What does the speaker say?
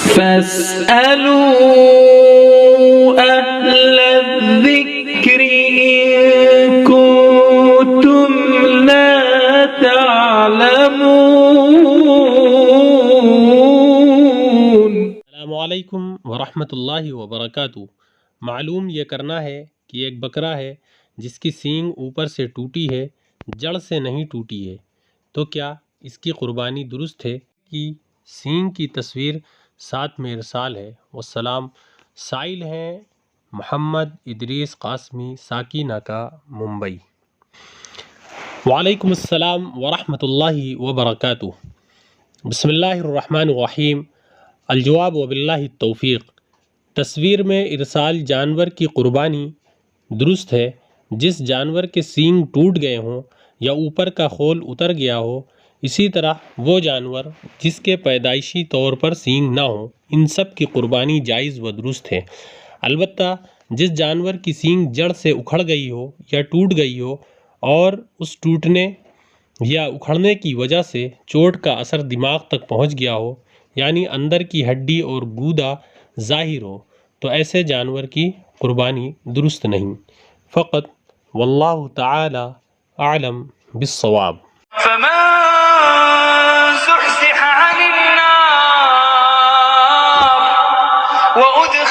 فاسألوا أهل الذكر إن كنتم لا تعلمون۔ السلام علیکم ورحمۃ اللہ وبرکاتہ۔ معلوم یہ کرنا ہے کہ ایک بکرا ہے جس کی سینگ اوپر سے ٹوٹی ہے، جڑ سے نہیں ٹوٹی ہے، تو کیا اس کی قربانی درست ہے؟ کہ سینگ کی تصویر ساتھ میں ارسال ہے۔ والسلام۔ سائل ہیں محمد، ادریس، قاسمی، ساکینہ کا، ممبئی۔ وعلیکم السلام ورحمۃ اللہ وبرکاتہ۔ بسم اللہ الرحمن الرحیم۔ الجواب وباللہ التوفیق۔ تصویر میں ارسال جانور کی قربانی درست ہے۔ جس جانور کے سینگ ٹوٹ گئے ہوں یا اوپر کا خول اتر گیا ہو، اسی طرح وہ جانور جس کے پیدائشی طور پر سینگ نہ ہوں، ان سب کی قربانی جائز و درست ہے۔ البتہ جس جانور کی سینگ جڑ سے اکھڑ گئی ہو یا ٹوٹ گئی ہو اور اس ٹوٹنے یا اکھڑنے کی وجہ سے چوٹ کا اثر دماغ تک پہنچ گیا ہو، یعنی اندر کی ہڈی اور گودا ظاہر ہو، تو ایسے جانور کی قربانی درست نہیں۔ فقط واللہ تعالی اعلم بالصواب۔ فمن زحزح عن النار وأدخل